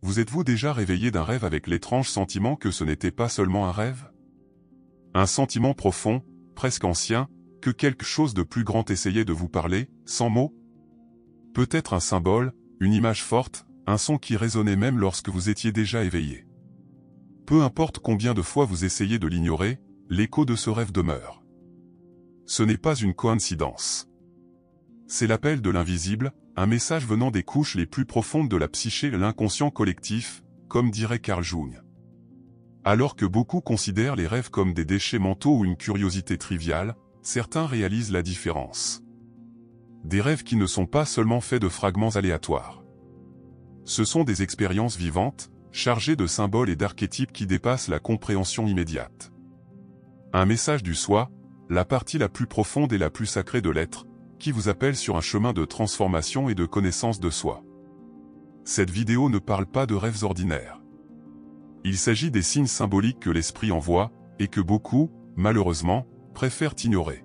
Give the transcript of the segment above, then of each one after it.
vous êtes-vous déjà réveillé d'un rêve avec l'étrange sentiment que ce n'était pas seulement un rêve? Un sentiment profond, presque ancien, que quelque chose de plus grand essayait de vous parler, sans mots? Peut-être un symbole, une image forte, un son qui résonnait même lorsque vous étiez déjà éveillé. Peu importe combien de fois vous essayez de l'ignorer, l'écho de ce rêve demeure. Ce n'est pas une coïncidence. C'est l'appel de l'invisible, un message venant des couches les plus profondes de la psyché et l'inconscient collectif, comme dirait Carl Jung. Alors que beaucoup considèrent les rêves comme des déchets mentaux ou une curiosité triviale, certains réalisent la différence. Des rêves qui ne sont pas seulement faits de fragments aléatoires. Ce sont des expériences vivantes, chargées de symboles et d'archétypes qui dépassent la compréhension immédiate. Un message du soi, la partie la plus profonde et la plus sacrée de l'être, qui vous appelle sur un chemin de transformation et de connaissance de soi. Cette vidéo ne parle pas de rêves ordinaires. Il s'agit des signes symboliques que l'esprit envoie, et que beaucoup, malheureusement, préfèrent ignorer.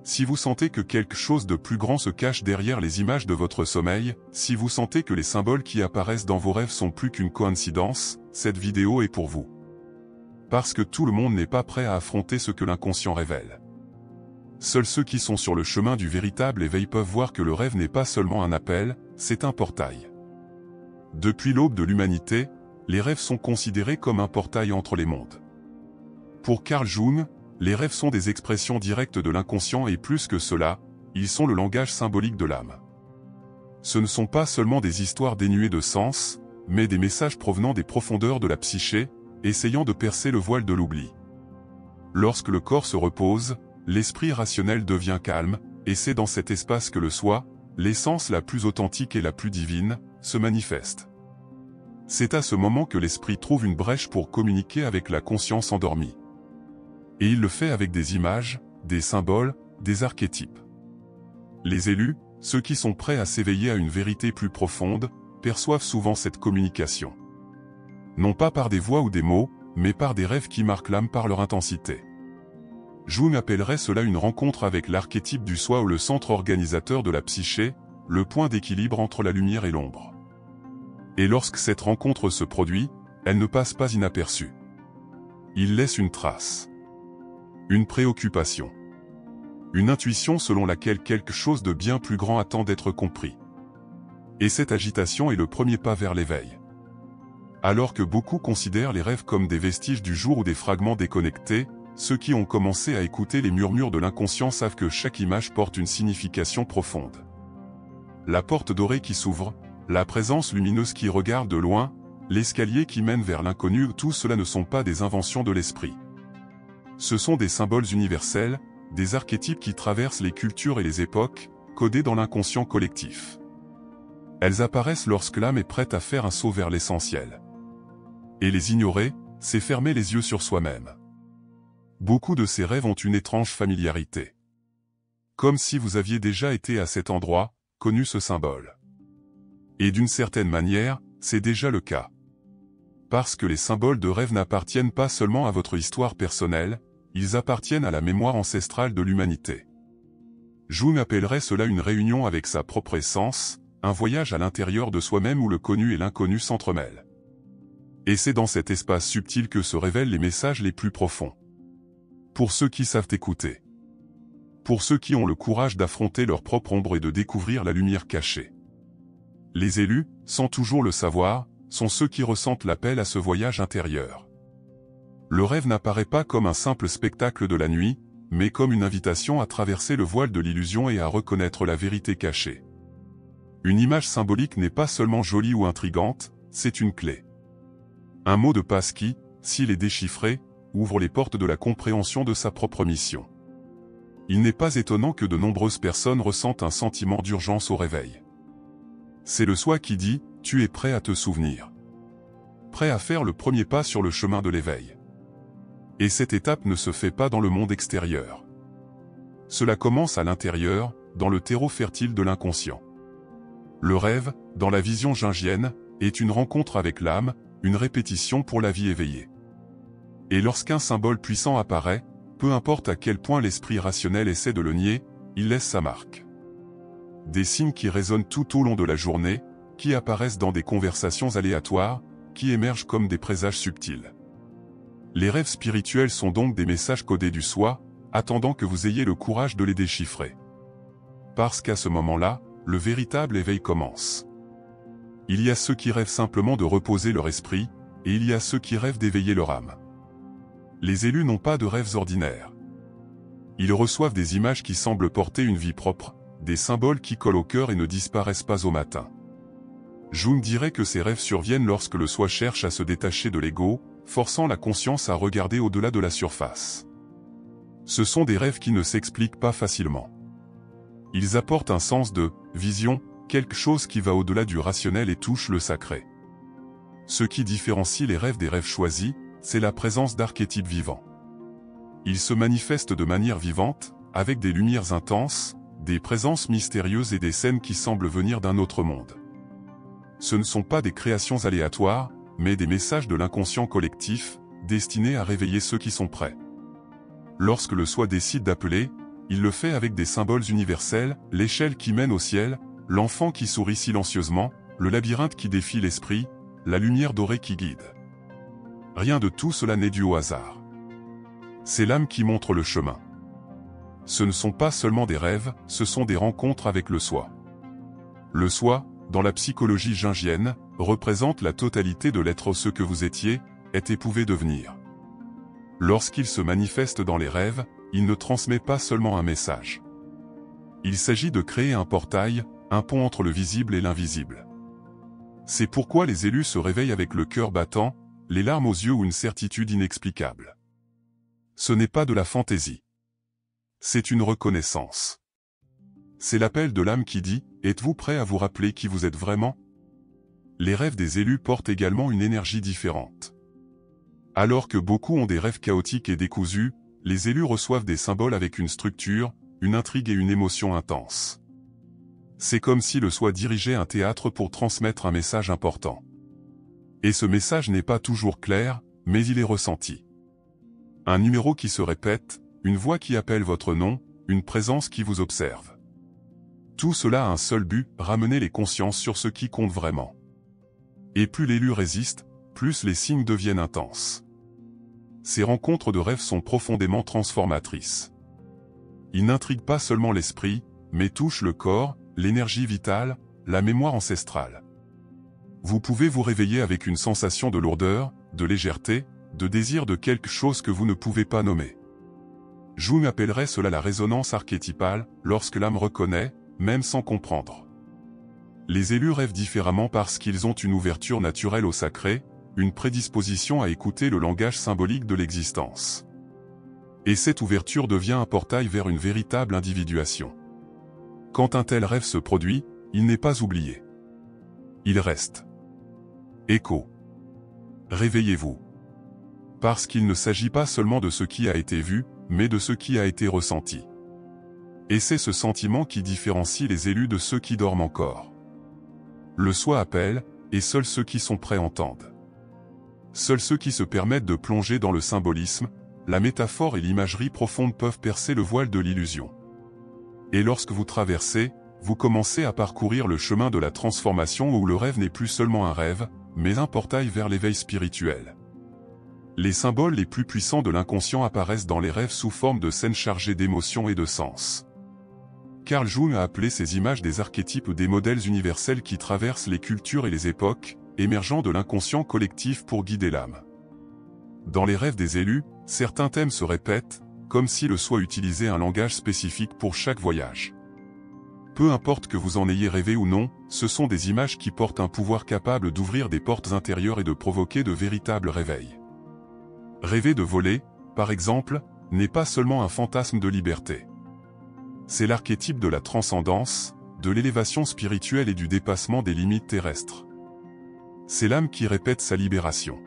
Si vous sentez que quelque chose de plus grand se cache derrière les images de votre sommeil, si vous sentez que les symboles qui apparaissent dans vos rêves sont plus qu'une coïncidence, cette vidéo est pour vous. Parce que tout le monde n'est pas prêt à affronter ce que l'inconscient révèle. Seuls ceux qui sont sur le chemin du véritable éveil peuvent voir que le rêve n'est pas seulement un appel, c'est un portail. Depuis l'aube de l'humanité, les rêves sont considérés comme un portail entre les mondes. Pour Carl Jung, les rêves sont des expressions directes de l'inconscient et plus que cela, ils sont le langage symbolique de l'âme. Ce ne sont pas seulement des histoires dénuées de sens, mais des messages provenant des profondeurs de la psyché, essayant de percer le voile de l'oubli. Lorsque le corps se repose, l'esprit rationnel devient calme, et c'est dans cet espace que le soi, l'essence la plus authentique et la plus divine, se manifeste. C'est à ce moment que l'esprit trouve une brèche pour communiquer avec la conscience endormie. Et il le fait avec des images, des symboles, des archétypes. Les élus, ceux qui sont prêts à s'éveiller à une vérité plus profonde, perçoivent souvent cette communication. Non pas par des voix ou des mots, mais par des rêves qui marquent l'âme par leur intensité. Jung appellerait cela une rencontre avec l'archétype du soi ou le centre organisateur de la psyché, le point d'équilibre entre la lumière et l'ombre. Et lorsque cette rencontre se produit, elle ne passe pas inaperçue. Il laisse une trace. Une préoccupation. Une intuition selon laquelle quelque chose de bien plus grand attend d'être compris. Et cette agitation est le premier pas vers l'éveil. Alors que beaucoup considèrent les rêves comme des vestiges du jour ou des fragments déconnectés, ceux qui ont commencé à écouter les murmures de l'inconscient savent que chaque image porte une signification profonde. La porte dorée qui s'ouvre, la présence lumineuse qui regarde de loin, l'escalier qui mène vers l'inconnu, tout cela ne sont pas des inventions de l'esprit. Ce sont des symboles universels, des archétypes qui traversent les cultures et les époques, codés dans l'inconscient collectif. Elles apparaissent lorsque l'âme est prête à faire un saut vers l'essentiel. Et les ignorer, c'est fermer les yeux sur soi-même. Beaucoup de ces rêves ont une étrange familiarité. Comme si vous aviez déjà été à cet endroit, connu ce symbole. Et d'une certaine manière, c'est déjà le cas. Parce que les symboles de rêve n'appartiennent pas seulement à votre histoire personnelle, ils appartiennent à la mémoire ancestrale de l'humanité. Jung appellerait cela une réunion avec sa propre essence, un voyage à l'intérieur de soi-même où le connu et l'inconnu s'entremêlent. Et c'est dans cet espace subtil que se révèlent les messages les plus profonds. Pour ceux qui savent écouter. Pour ceux qui ont le courage d'affronter leur propre ombre et de découvrir la lumière cachée. Les élus, sans toujours le savoir, sont ceux qui ressentent l'appel à ce voyage intérieur. Le rêve n'apparaît pas comme un simple spectacle de la nuit, mais comme une invitation à traverser le voile de l'illusion et à reconnaître la vérité cachée. Une image symbolique n'est pas seulement jolie ou intrigante, c'est une clé. Un mot de passe qui, s'il est déchiffré, ouvre les portes de la compréhension de sa propre mission. Il n'est pas étonnant que de nombreuses personnes ressentent un sentiment d'urgence au réveil. C'est le soi qui dit, tu es prêt à te souvenir. Prêt à faire le premier pas sur le chemin de l'éveil. Et cette étape ne se fait pas dans le monde extérieur. Cela commence à l'intérieur, dans le terreau fertile de l'inconscient. Le rêve, dans la vision jungienne, est une rencontre avec l'âme, une répétition pour la vie éveillée. Et lorsqu'un symbole puissant apparaît, peu importe à quel point l'esprit rationnel essaie de le nier, il laisse sa marque. Des signes qui résonnent tout au long de la journée, qui apparaissent dans des conversations aléatoires, qui émergent comme des présages subtils. Les rêves spirituels sont donc des messages codés du soi, attendant que vous ayez le courage de les déchiffrer. Parce qu'à ce moment-là, le véritable éveil commence. Il y a ceux qui rêvent simplement de reposer leur esprit, et il y a ceux qui rêvent d'éveiller leur âme. Les élus n'ont pas de rêves ordinaires. Ils reçoivent des images qui semblent porter une vie propre, des symboles qui collent au cœur et ne disparaissent pas au matin. Jung dirait que ces rêves surviennent lorsque le soi cherche à se détacher de l'ego, forçant la conscience à regarder au-delà de la surface. Ce sont des rêves qui ne s'expliquent pas facilement. Ils apportent un sens de vision, quelque chose qui va au-delà du rationnel et touche le sacré. Ce qui différencie les rêves des rêves choisis, c'est la présence d'archétypes vivants. Ils se manifestent de manière vivante, avec des lumières intenses, des présences mystérieuses et des scènes qui semblent venir d'un autre monde. Ce ne sont pas des créations aléatoires, mais des messages de l'inconscient collectif, destinés à réveiller ceux qui sont prêts. Lorsque le soi décide d'appeler, il le fait avec des symboles universels, l'échelle qui mène au ciel, l'enfant qui sourit silencieusement, le labyrinthe qui défie l'esprit, la lumière dorée qui guide. Rien de tout cela n'est dû au hasard. C'est l'âme qui montre le chemin. Ce ne sont pas seulement des rêves, ce sont des rencontres avec le soi. Le soi, dans la psychologie jungienne, représente la totalité de l'être ce que vous étiez, est éprouvé devenir. Lorsqu'il se manifeste dans les rêves, il ne transmet pas seulement un message. Il s'agit de créer un portail, un pont entre le visible et l'invisible. C'est pourquoi les élus se réveillent avec le cœur battant, les larmes aux yeux ou une certitude inexplicable. Ce n'est pas de la fantaisie. C'est une reconnaissance. C'est l'appel de l'âme qui dit « Êtes-vous prêt à vous rappeler qui vous êtes vraiment ?» Les rêves des élus portent également une énergie différente. Alors que beaucoup ont des rêves chaotiques et décousus, les élus reçoivent des symboles avec une structure, une intrigue et une émotion intense. C'est comme si le soi dirigeait un théâtre pour transmettre un message important. Et ce message n'est pas toujours clair, mais il est ressenti. Un numéro qui se répète, une voix qui appelle votre nom, une présence qui vous observe. Tout cela a un seul but, ramener les consciences sur ce qui compte vraiment. Et plus l'élu résiste, plus les signes deviennent intenses. Ces rencontres de rêves sont profondément transformatrices. Ils n'intriguent pas seulement l'esprit, mais touchent le corps, l'énergie vitale, la mémoire ancestrale. Vous pouvez vous réveiller avec une sensation de lourdeur, de légèreté, de désir de quelque chose que vous ne pouvez pas nommer. Jung appellerait cela la résonance archétypale, lorsque l'âme reconnaît, même sans comprendre. Les élus rêvent différemment parce qu'ils ont une ouverture naturelle au sacré, une prédisposition à écouter le langage symbolique de l'existence. Et cette ouverture devient un portail vers une véritable individuation. Quand un tel rêve se produit, il n'est pas oublié. Il reste. Écho. Réveillez-vous. Parce qu'il ne s'agit pas seulement de ce qui a été vu, mais de ce qui a été ressenti. Et c'est ce sentiment qui différencie les élus de ceux qui dorment encore. Le soi appelle, et seuls ceux qui sont prêts entendent. Seuls ceux qui se permettent de plonger dans le symbolisme, la métaphore et l'imagerie profonde peuvent percer le voile de l'illusion. Et lorsque vous traversez, vous commencez à parcourir le chemin de la transformation où le rêve n'est plus seulement un rêve, mais un portail vers l'éveil spirituel. Les symboles les plus puissants de l'inconscient apparaissent dans les rêves sous forme de scènes chargées d'émotions et de sens. Carl Jung a appelé ces images des archétypes ou des modèles universels qui traversent les cultures et les époques, émergeant de l'inconscient collectif pour guider l'âme. Dans les rêves des élus, certains thèmes se répètent, comme si le soi utilisait un langage spécifique pour chaque voyage. Peu importe que vous en ayez rêvé ou non, ce sont des images qui portent un pouvoir capable d'ouvrir des portes intérieures et de provoquer de véritables réveils. Rêver de voler, par exemple, n'est pas seulement un fantasme de liberté. C'est l'archétype de la transcendance, de l'élévation spirituelle et du dépassement des limites terrestres. C'est l'âme qui répète sa libération.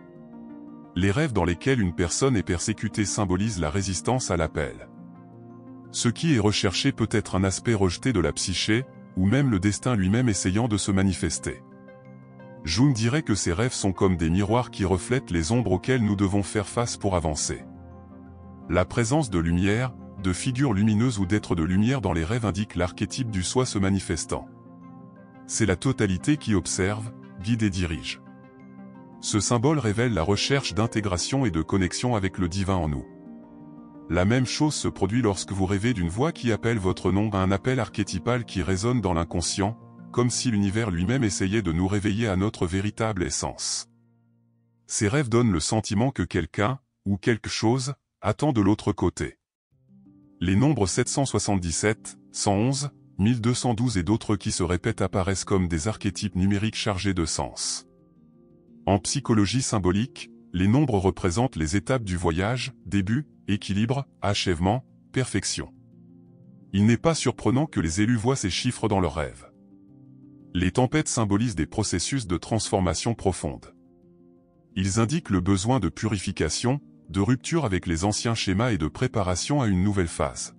Les rêves dans lesquels une personne est persécutée symbolisent la résistance à l'appel. Ce qui est recherché peut être un aspect rejeté de la psyché, ou même le destin lui-même essayant de se manifester. Jung dirait que ces rêves sont comme des miroirs qui reflètent les ombres auxquelles nous devons faire face pour avancer. La présence de lumière, de figures lumineuses ou d'êtres de lumière dans les rêves indique l'archétype du soi se manifestant. c'est la totalité qui observe, guide et dirige. Ce symbole révèle la recherche d'intégration et de connexion avec le divin en nous. La même chose se produit lorsque vous rêvez d'une voix qui appelle votre nom, un appel archétypal qui résonne dans l'inconscient, comme si l'univers lui-même essayait de nous réveiller à notre véritable essence. Ces rêves donnent le sentiment que quelqu'un, ou quelque chose, attend de l'autre côté. Les nombres 777, 111, 1212 et d'autres qui se répètent apparaissent comme des archétypes numériques chargés de sens. En psychologie symbolique, les nombres représentent les étapes du voyage, début, équilibre, achèvement, perfection. Il n'est pas surprenant que les élus voient ces chiffres dans leurs rêves. Les tempêtes symbolisent des processus de transformation profonde. Ils indiquent le besoin de purification, de rupture avec les anciens schémas et de préparation à une nouvelle phase.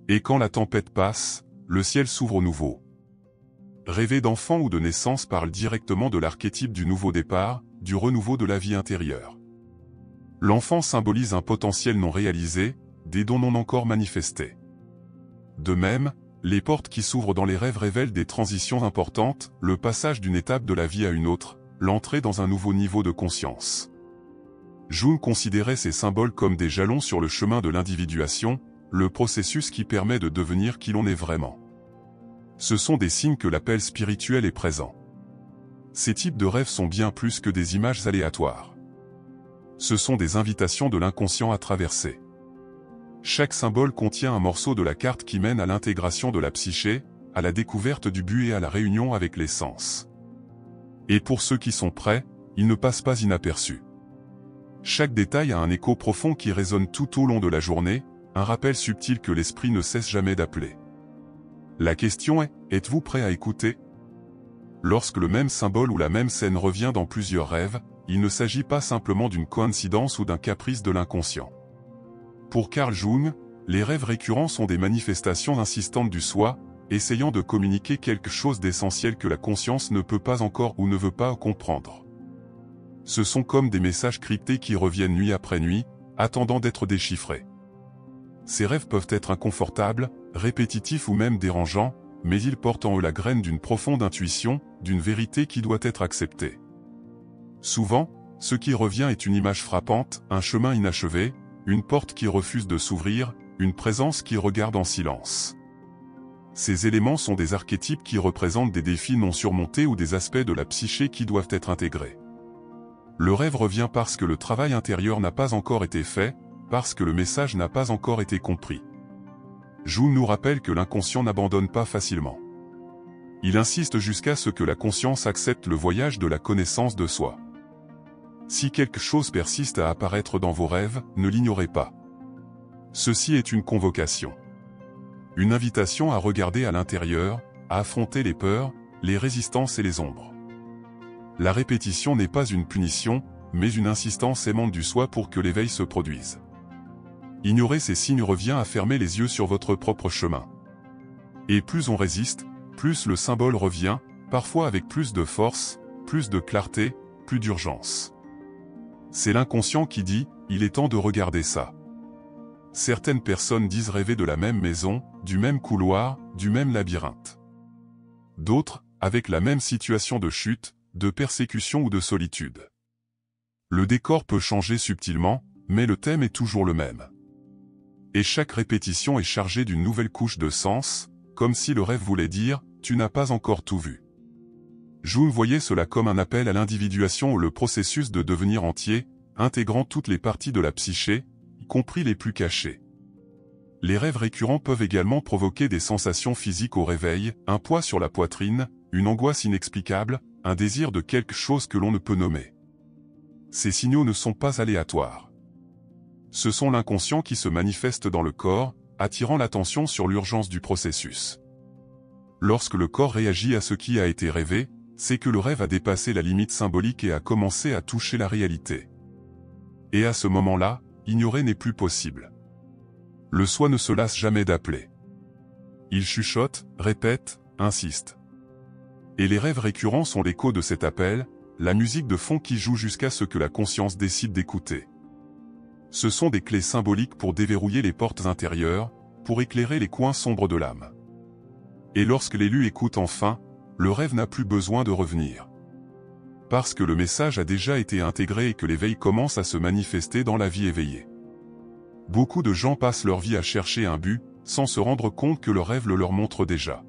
Et quand la tempête passe, le ciel s'ouvre au nouveau. Rêver d'enfant ou de naissance parle directement de l'archétype du nouveau départ, du renouveau de la vie intérieure. L'enfant symbolise un potentiel non réalisé, des dons non encore manifestés. De même, les portes qui s'ouvrent dans les rêves révèlent des transitions importantes, le passage d'une étape de la vie à une autre, l'entrée dans un nouveau niveau de conscience. Jung considérait ces symboles comme des jalons sur le chemin de l'individuation, le processus qui permet de devenir qui l'on est vraiment. Ce sont des signes que l'appel spirituel est présent. Ces types de rêves sont bien plus que des images aléatoires. Ce sont des invitations de l'inconscient à traverser. Chaque symbole contient un morceau de la carte qui mène à l'intégration de la psyché, à la découverte du but et à la réunion avec les sens. Et pour ceux qui sont prêts, ils ne passent pas inaperçus. Chaque détail a un écho profond qui résonne tout au long de la journée, un rappel subtil que l'esprit ne cesse jamais d'appeler. La question est, êtes-vous prêt à écouter? Lorsque le même symbole ou la même scène revient dans plusieurs rêves, il ne s'agit pas simplement d'une coïncidence ou d'un caprice de l'inconscient. Pour Carl Jung, les rêves récurrents sont des manifestations insistantes du soi, essayant de communiquer quelque chose d'essentiel que la conscience ne peut pas encore ou ne veut pas comprendre. Ce sont comme des messages cryptés qui reviennent nuit après nuit, attendant d'être déchiffrés. Ces rêves peuvent être inconfortables, répétitifs ou même dérangeants, mais ils portent en eux la graine d'une profonde intuition, d'une vérité qui doit être acceptée. Souvent, ce qui revient est une image frappante, un chemin inachevé, une porte qui refuse de s'ouvrir, une présence qui regarde en silence. Ces éléments sont des archétypes qui représentent des défis non surmontés ou des aspects de la psyché qui doivent être intégrés. Le rêve revient parce que le travail intérieur n'a pas encore été fait, parce que le message n'a pas encore été compris. Jung nous rappelle que l'inconscient n'abandonne pas facilement. Il insiste jusqu'à ce que la conscience accepte le voyage de la connaissance de soi. Si quelque chose persiste à apparaître dans vos rêves, ne l'ignorez pas. Ceci est une convocation. Une invitation à regarder à l'intérieur, à affronter les peurs, les résistances et les ombres. La répétition n'est pas une punition, mais une insistance aimante du soi pour que l'éveil se produise. Ignorer ces signes revient à fermer les yeux sur votre propre chemin. Et plus on résiste, plus le symbole revient, parfois avec plus de force, plus de clarté, plus d'urgence. C'est l'inconscient qui dit, il est temps de regarder ça. Certaines personnes disent rêver de la même maison, du même couloir, du même labyrinthe. D'autres, avec la même situation de chute, de persécution ou de solitude. Le décor peut changer subtilement, mais le thème est toujours le même. Et chaque répétition est chargée d'une nouvelle couche de sens, comme si le rêve voulait dire « tu n'as pas encore tout vu ». Jung voyait cela comme un appel à l'individuation ou le processus de devenir entier, intégrant toutes les parties de la psyché, y compris les plus cachées. Les rêves récurrents peuvent également provoquer des sensations physiques au réveil, un poids sur la poitrine, une angoisse inexplicable, un désir de quelque chose que l'on ne peut nommer. Ces signaux ne sont pas aléatoires. Ce sont l'inconscient qui se manifeste dans le corps, attirant l'attention sur l'urgence du processus. Lorsque le corps réagit à ce qui a été rêvé, c'est que le rêve a dépassé la limite symbolique et a commencé à toucher la réalité. Et à ce moment-là, ignorer n'est plus possible. Le soi ne se lasse jamais d'appeler. Il chuchote, répète, insiste. Et les rêves récurrents sont l'écho de cet appel, la musique de fond qui joue jusqu'à ce que la conscience décide d'écouter. Ce sont des clés symboliques pour déverrouiller les portes intérieures, pour éclairer les coins sombres de l'âme. Et lorsque l'élu écoute enfin, le rêve n'a plus besoin de revenir. Parce que le message a déjà été intégré et que l'éveil commence à se manifester dans la vie éveillée. Beaucoup de gens passent leur vie à chercher un but, sans se rendre compte que le rêve le leur montre déjà.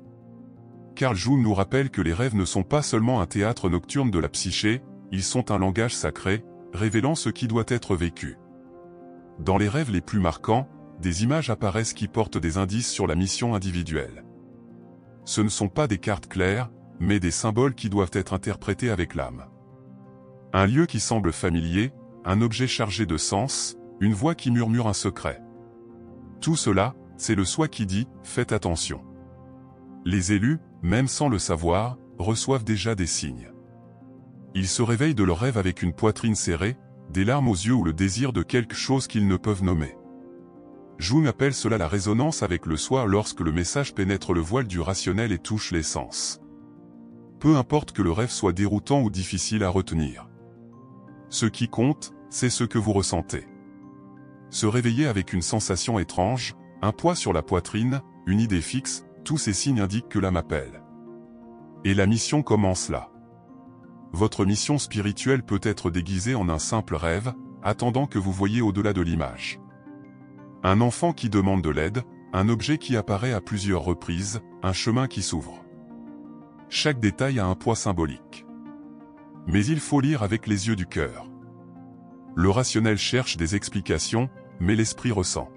Carl Jung nous rappelle que les rêves ne sont pas seulement un théâtre nocturne de la psyché, ils sont un langage sacré, révélant ce qui doit être vécu. Dans les rêves les plus marquants, des images apparaissent qui portent des indices sur la mission individuelle. Ce ne sont pas des cartes claires, mais des symboles qui doivent être interprétés avec l'âme. Un lieu qui semble familier, un objet chargé de sens, une voix qui murmure un secret. Tout cela, c'est le soi qui dit « Faites attention ». Les élus, même sans le savoir, reçoivent déjà des signes. Ils se réveillent de leur rêve avec une poitrine serrée, des larmes aux yeux ou le désir de quelque chose qu'ils ne peuvent nommer. Jung appelle cela la résonance avec le soi lorsque le message pénètre le voile du rationnel et touche les sens. Peu importe que le rêve soit déroutant ou difficile à retenir. Ce qui compte, c'est ce que vous ressentez. Se réveiller avec une sensation étrange, un poids sur la poitrine, une idée fixe, tous ces signes indiquent que l'âme appelle. Et la mission commence là. Votre mission spirituelle peut être déguisée en un simple rêve, attendant que vous voyiez au-delà de l'image. Un enfant qui demande de l'aide, un objet qui apparaît à plusieurs reprises, un chemin qui s'ouvre. Chaque détail a un poids symbolique. Mais il faut lire avec les yeux du cœur. Le rationnel cherche des explications, mais l'esprit ressent.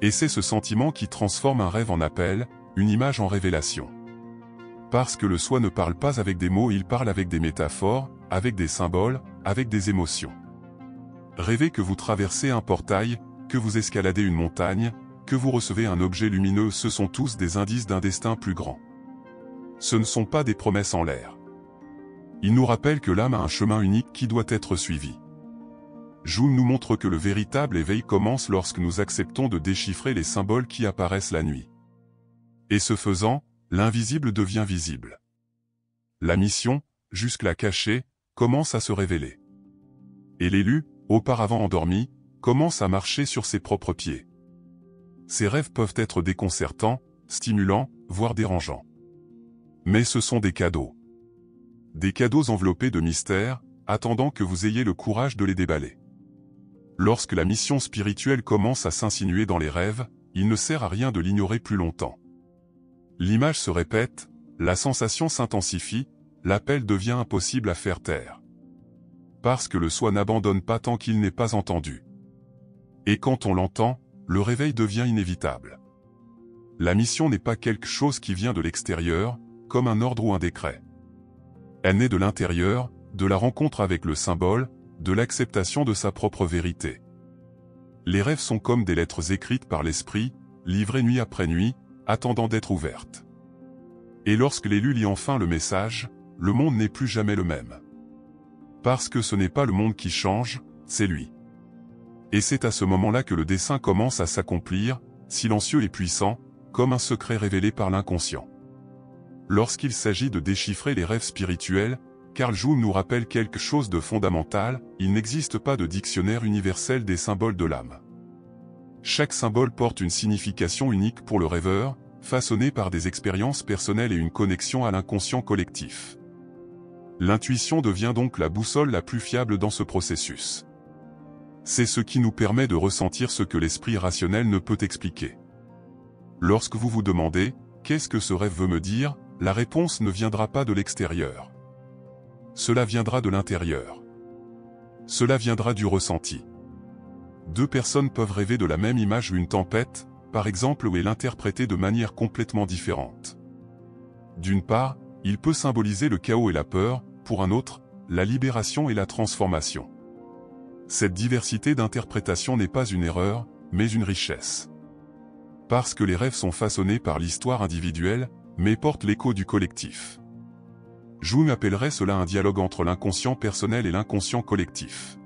Et c'est ce sentiment qui transforme un rêve en appel, une image en révélation. Parce que le soi ne parle pas avec des mots, il parle avec des métaphores, avec des symboles, avec des émotions. Rêvez que vous traversez un portail, que vous escaladez une montagne, que vous recevez un objet lumineux, ce sont tous des indices d'un destin plus grand. Ce ne sont pas des promesses en l'air. Ils nous rappellent que l'âme a un chemin unique qui doit être suivi. Jung nous montre que le véritable éveil commence lorsque nous acceptons de déchiffrer les symboles qui apparaissent la nuit. Et ce faisant, l'invisible devient visible. La mission, jusque-là cachée, commence à se révéler. Et l'élu, auparavant endormi, commence à marcher sur ses propres pieds. Ces rêves peuvent être déconcertants, stimulants, voire dérangeants. Mais ce sont des cadeaux. Des cadeaux enveloppés de mystères, attendant que vous ayez le courage de les déballer. Lorsque la mission spirituelle commence à s'insinuer dans les rêves, il ne sert à rien de l'ignorer plus longtemps. L'image se répète, la sensation s'intensifie, l'appel devient impossible à faire taire. Parce que le soi n'abandonne pas tant qu'il n'est pas entendu. Et quand on l'entend, le réveil devient inévitable. La mission n'est pas quelque chose qui vient de l'extérieur, comme un ordre ou un décret. Elle naît de l'intérieur, de la rencontre avec le symbole, de l'acceptation de sa propre vérité. Les rêves sont comme des lettres écrites par l'esprit, livrées nuit après nuit, attendant d'être ouvertes. Et lorsque l'élu lit enfin le message, le monde n'est plus jamais le même. Parce que ce n'est pas le monde qui change, c'est lui. Et c'est à ce moment-là que le dessein commence à s'accomplir, silencieux et puissant, comme un secret révélé par l'inconscient. Lorsqu'il s'agit de déchiffrer les rêves spirituels, Carl Jung nous rappelle quelque chose de fondamental, il n'existe pas de dictionnaire universel des symboles de l'âme. Chaque symbole porte une signification unique pour le rêveur, façonnée par des expériences personnelles et une connexion à l'inconscient collectif. L'intuition devient donc la boussole la plus fiable dans ce processus. C'est ce qui nous permet de ressentir ce que l'esprit rationnel ne peut expliquer. Lorsque vous vous demandez « Qu'est-ce que ce rêve veut me dire ?», la réponse ne viendra pas de l'extérieur. Cela viendra de l'intérieur. Cela viendra du ressenti. Deux personnes peuvent rêver de la même image ou une tempête, par exemple, où elle est interprétée de manière complètement différente. D'une part, il peut symboliser le chaos et la peur, pour un autre, la libération et la transformation. Cette diversité d'interprétation n'est pas une erreur, mais une richesse. Parce que les rêves sont façonnés par l'histoire individuelle, mais portent l'écho du collectif. Jung appellerait cela un dialogue entre l'inconscient personnel et l'inconscient collectif.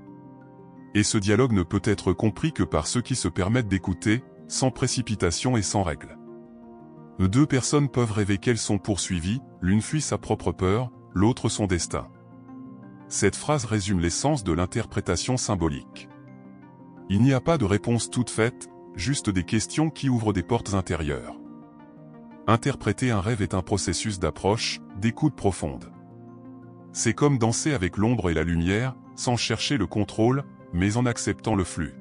Et ce dialogue ne peut être compris que par ceux qui se permettent d'écouter, sans précipitation et sans règle. Deux personnes peuvent rêver qu'elles sont poursuivies, l'une fuit sa propre peur, l'autre son destin. Cette phrase résume l'essence de l'interprétation symbolique. Il n'y a pas de réponse toute faite, juste des questions qui ouvrent des portes intérieures. Interpréter un rêve est un processus d'approche, d'écoute profonde. C'est comme danser avec l'ombre et la lumière, sans chercher le contrôle, mais en acceptant le flux.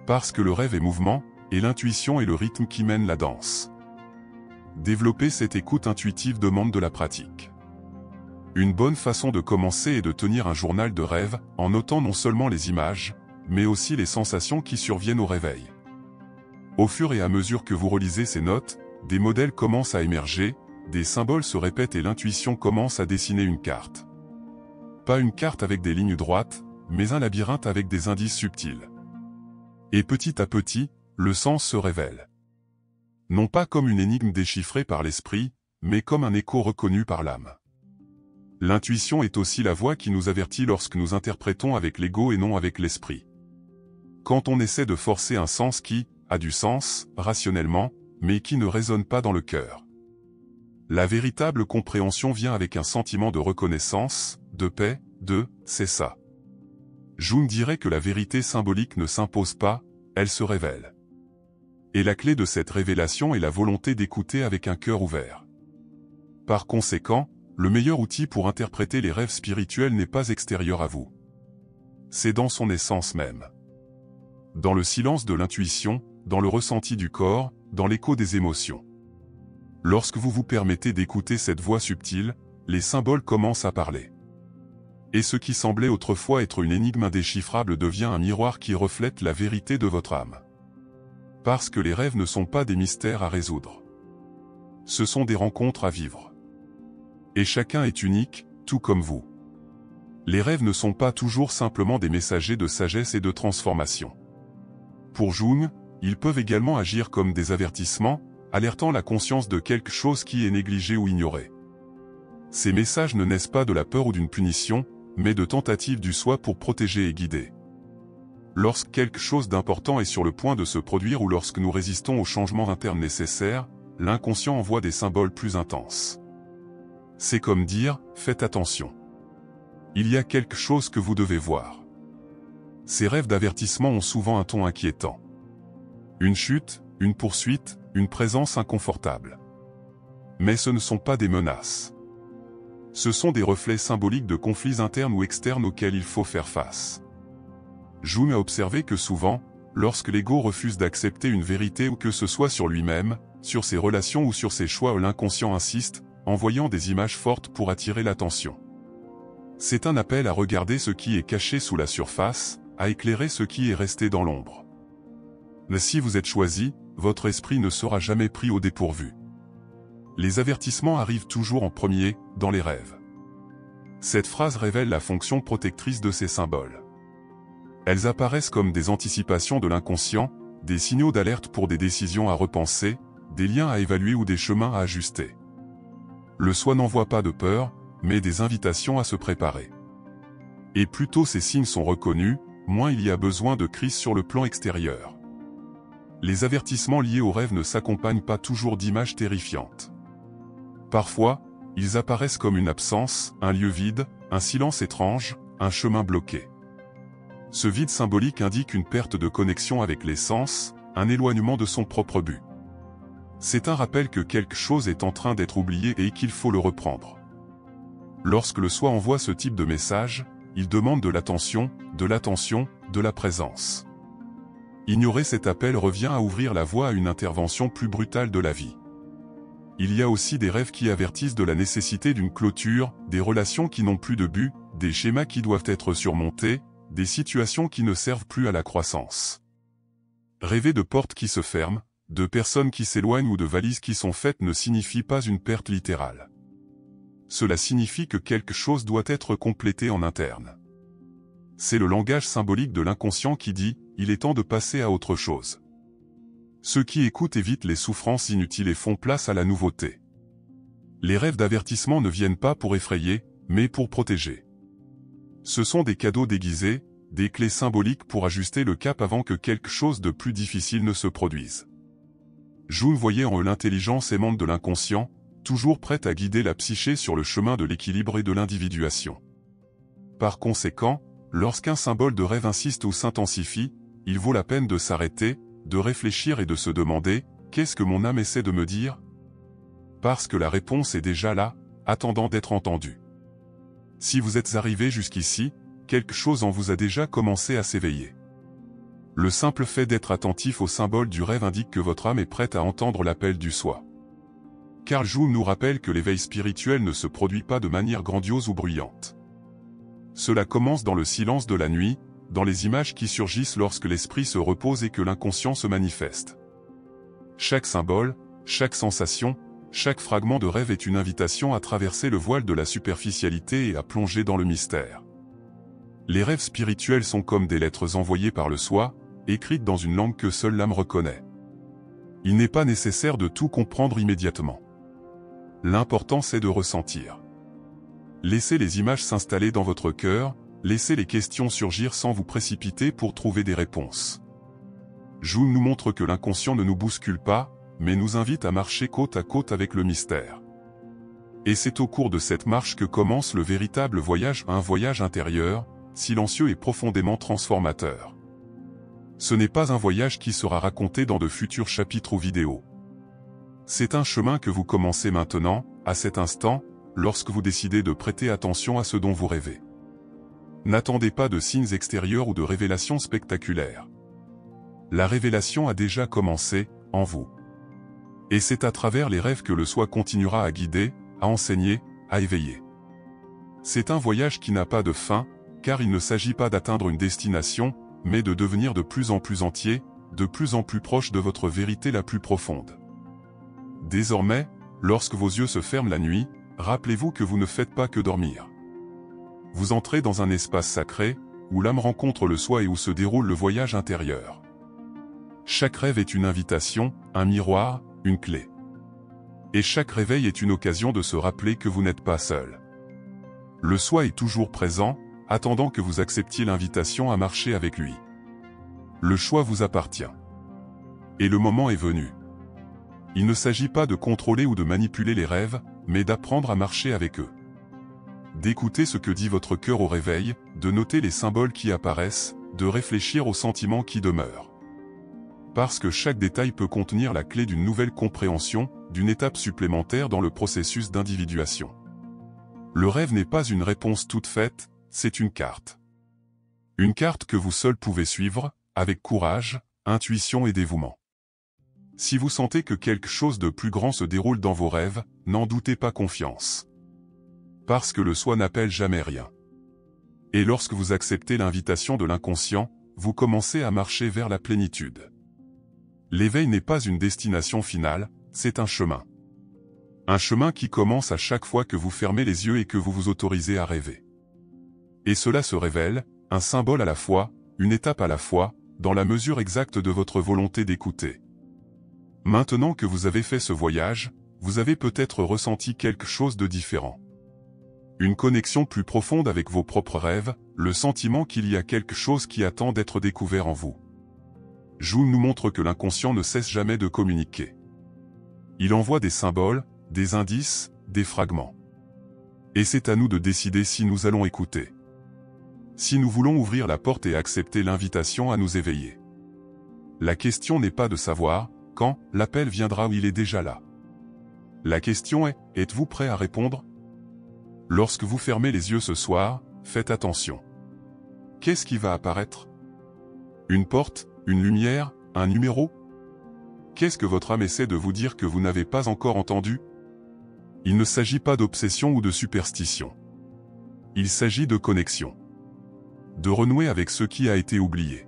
Parce que le rêve est mouvement, et l'intuition est le rythme qui mène la danse. Développer cette écoute intuitive demande de la pratique. Une bonne façon de commencer est de tenir un journal de rêve, en notant non seulement les images, mais aussi les sensations qui surviennent au réveil. Au fur et à mesure que vous relisez ces notes, des modèles commencent à émerger, des symboles se répètent et l'intuition commence à dessiner une carte. Pas une carte avec des lignes droites, mais un labyrinthe avec des indices subtils. Et petit à petit, le sens se révèle. Non pas comme une énigme déchiffrée par l'esprit, mais comme un écho reconnu par l'âme. L'intuition est aussi la voix qui nous avertit lorsque nous interprétons avec l'ego et non avec l'esprit. Quand on essaie de forcer un sens qui a du sens, rationnellement, mais qui ne résonne pas dans le cœur. La véritable compréhension vient avec un sentiment de reconnaissance, de paix, c'est ça. Jung dirait que la vérité symbolique ne s'impose pas, elle se révèle. Et la clé de cette révélation est la volonté d'écouter avec un cœur ouvert. Par conséquent, le meilleur outil pour interpréter les rêves spirituels n'est pas extérieur à vous. C'est dans son essence même. Dans le silence de l'intuition, dans le ressenti du corps, dans l'écho des émotions. Lorsque vous vous permettez d'écouter cette voix subtile, les symboles commencent à parler. Et ce qui semblait autrefois être une énigme indéchiffrable devient un miroir qui reflète la vérité de votre âme. Parce que les rêves ne sont pas des mystères à résoudre. Ce sont des rencontres à vivre. Et chacun est unique, tout comme vous. Les rêves ne sont pas toujours simplement des messagers de sagesse et de transformation. Pour Jung, ils peuvent également agir comme des avertissements, alertant la conscience de quelque chose qui est négligé ou ignoré. Ces messages ne naissent pas de la peur ou d'une punition, mais de tentatives du soi pour protéger et guider. Lorsque quelque chose d'important est sur le point de se produire ou lorsque nous résistons aux changements internes nécessaires, l'inconscient envoie des symboles plus intenses. C'est comme dire, faites attention. Il y a quelque chose que vous devez voir. Ces rêves d'avertissement ont souvent un ton inquiétant. Une chute, une poursuite, une présence inconfortable. Mais ce ne sont pas des menaces. Ce sont des reflets symboliques de conflits internes ou externes auxquels il faut faire face. Jung a observé que souvent, lorsque l'ego refuse d'accepter une vérité ou que ce soit sur lui-même, sur ses relations ou sur ses choix, l'inconscient insiste, envoyant des images fortes pour attirer l'attention. C'est un appel à regarder ce qui est caché sous la surface, à éclairer ce qui est resté dans l'ombre. Mais si vous êtes choisi, votre esprit ne sera jamais pris au dépourvu. Les avertissements arrivent toujours en premier, dans les rêves. Cette phrase révèle la fonction protectrice de ces symboles. Elles apparaissent comme des anticipations de l'inconscient, des signaux d'alerte pour des décisions à repenser, des liens à évaluer ou des chemins à ajuster. Le soi n'envoie pas de peur, mais des invitations à se préparer. Et plus tôt ces signes sont reconnus, moins il y a besoin de crise sur le plan extérieur. Les avertissements liés aux rêves ne s'accompagnent pas toujours d'images terrifiantes. Parfois, ils apparaissent comme une absence, un lieu vide, un silence étrange, un chemin bloqué. Ce vide symbolique indique une perte de connexion avec les sens, un éloignement de son propre but. C'est un rappel que quelque chose est en train d'être oublié et qu'il faut le reprendre. Lorsque le soi envoie ce type de message, il demande de l'attention, de la présence. Ignorer cet appel revient à ouvrir la voie à une intervention plus brutale de la vie. Il y a aussi des rêves qui avertissent de la nécessité d'une clôture, des relations qui n'ont plus de but, des schémas qui doivent être surmontés, des situations qui ne servent plus à la croissance. Rêver de portes qui se ferment, de personnes qui s'éloignent ou de valises qui sont faites ne signifie pas une perte littérale. Cela signifie que quelque chose doit être complété en interne. C'est le langage symbolique de l'inconscient qui dit « il est temps de passer à autre chose ». Ceux qui écoutent évitent les souffrances inutiles et font place à la nouveauté. Les rêves d'avertissement ne viennent pas pour effrayer, mais pour protéger. Ce sont des cadeaux déguisés, des clés symboliques pour ajuster le cap avant que quelque chose de plus difficile ne se produise. Jung voyait en eux l'intelligence aimante de l'inconscient, toujours prête à guider la psyché sur le chemin de l'équilibre et de l'individuation. Par conséquent, lorsqu'un symbole de rêve insiste ou s'intensifie, il vaut la peine de s'arrêter, de réfléchir et de se demander « Qu'est-ce que mon âme essaie de me dire ?» Parce que la réponse est déjà là, attendant d'être entendu. Si vous êtes arrivé jusqu'ici, quelque chose en vous a déjà commencé à s'éveiller. Le simple fait d'être attentif au symbole du rêve indique que votre âme est prête à entendre l'appel du soi. Carl Jung nous rappelle que l'éveil spirituel ne se produit pas de manière grandiose ou bruyante. Cela commence dans le silence de la nuit, dans les images qui surgissent lorsque l'esprit se repose et que l'inconscient se manifeste. Chaque symbole, chaque sensation, chaque fragment de rêve est une invitation à traverser le voile de la superficialité et à plonger dans le mystère. Les rêves spirituels sont comme des lettres envoyées par le soi, écrites dans une langue que seule l'âme reconnaît. Il n'est pas nécessaire de tout comprendre immédiatement. L'important c'est de ressentir. Laissez les images s'installer dans votre cœur, laissez les questions surgir sans vous précipiter pour trouver des réponses. Jung nous montre que l'inconscient ne nous bouscule pas, mais nous invite à marcher côte à côte avec le mystère. Et c'est au cours de cette marche que commence le véritable voyage, un voyage intérieur, silencieux et profondément transformateur. Ce n'est pas un voyage qui sera raconté dans de futurs chapitres ou vidéos. C'est un chemin que vous commencez maintenant, à cet instant, lorsque vous décidez de prêter attention à ce dont vous rêvez. N'attendez pas de signes extérieurs ou de révélations spectaculaires. La révélation a déjà commencé, en vous. Et c'est à travers les rêves que le soi continuera à guider, à enseigner, à éveiller. C'est un voyage qui n'a pas de fin, car il ne s'agit pas d'atteindre une destination, mais de devenir de plus en plus entier, de plus en plus proche de votre vérité la plus profonde. Désormais, lorsque vos yeux se ferment la nuit, rappelez-vous que vous ne faites pas que dormir. Vous entrez dans un espace sacré, où l'âme rencontre le soi et où se déroule le voyage intérieur. Chaque rêve est une invitation, un miroir, une clé. Et chaque réveil est une occasion de se rappeler que vous n'êtes pas seul. Le soi est toujours présent, attendant que vous acceptiez l'invitation à marcher avec lui. Le choix vous appartient. Et le moment est venu. Il ne s'agit pas de contrôler ou de manipuler les rêves, mais d'apprendre à marcher avec eux. D'écouter ce que dit votre cœur au réveil, de noter les symboles qui apparaissent, de réfléchir aux sentiments qui demeurent. Parce que chaque détail peut contenir la clé d'une nouvelle compréhension, d'une étape supplémentaire dans le processus d'individuation. Le rêve n'est pas une réponse toute faite, c'est une carte. Une carte que vous seul pouvez suivre, avec courage, intuition et dévouement. Si vous sentez que quelque chose de plus grand se déroule dans vos rêves, n'en doutez pas, confiance. Parce que le soi n'appelle jamais rien. Et lorsque vous acceptez l'invitation de l'inconscient, vous commencez à marcher vers la plénitude. L'éveil n'est pas une destination finale, c'est un chemin. Un chemin qui commence à chaque fois que vous fermez les yeux et que vous vous autorisez à rêver. Et cela se révèle, un symbole à la fois, une étape à la fois, dans la mesure exacte de votre volonté d'écouter. Maintenant que vous avez fait ce voyage, vous avez peut-être ressenti quelque chose de différent. Une connexion plus profonde avec vos propres rêves, le sentiment qu'il y a quelque chose qui attend d'être découvert en vous. Jung nous montre que l'inconscient ne cesse jamais de communiquer. Il envoie des symboles, des indices, des fragments. Et c'est à nous de décider si nous allons écouter. Si nous voulons ouvrir la porte et accepter l'invitation à nous éveiller. La question n'est pas de savoir quand l'appel viendra ou il est déjà là. La question est, êtes-vous prêt à répondre? Lorsque vous fermez les yeux ce soir, faites attention. Qu'est-ce qui va apparaître? Une porte, une lumière, un numéro? Qu'est-ce que votre âme essaie de vous dire que vous n'avez pas encore entendu? Il ne s'agit pas d'obsession ou de superstition. Il s'agit de connexion. De renouer avec ce qui a été oublié.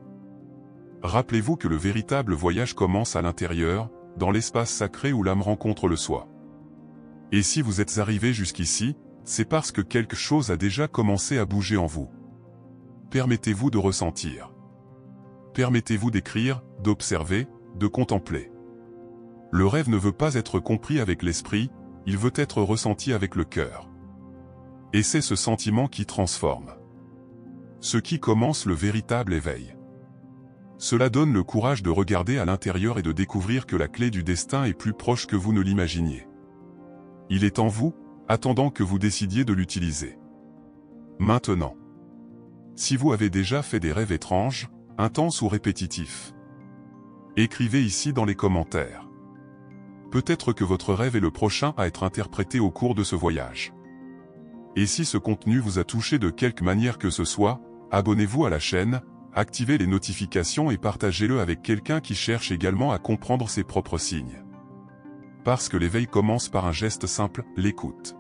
Rappelez-vous que le véritable voyage commence à l'intérieur, dans l'espace sacré où l'âme rencontre le soi. Et si vous êtes arrivé jusqu'ici, c'est parce que quelque chose a déjà commencé à bouger en vous. Permettez-vous de ressentir. Permettez-vous d'écrire, d'observer, de contempler. Le rêve ne veut pas être compris avec l'esprit, il veut être ressenti avec le cœur. Et c'est ce sentiment qui transforme. Ce qui commence le véritable éveil. Cela donne le courage de regarder à l'intérieur et de découvrir que la clé du destin est plus proche que vous ne l'imaginiez. Il est en vous, attendant que vous décidiez de l'utiliser. Maintenant. Si vous avez déjà fait des rêves étranges, intenses ou répétitifs, écrivez ici dans les commentaires. Peut-être que votre rêve est le prochain à être interprété au cours de ce voyage. Et si ce contenu vous a touché de quelque manière que ce soit, abonnez-vous à la chaîne, activez les notifications et partagez-le avec quelqu'un qui cherche également à comprendre ses propres signes. Parce que l'éveil commence par un geste simple, l'écoute.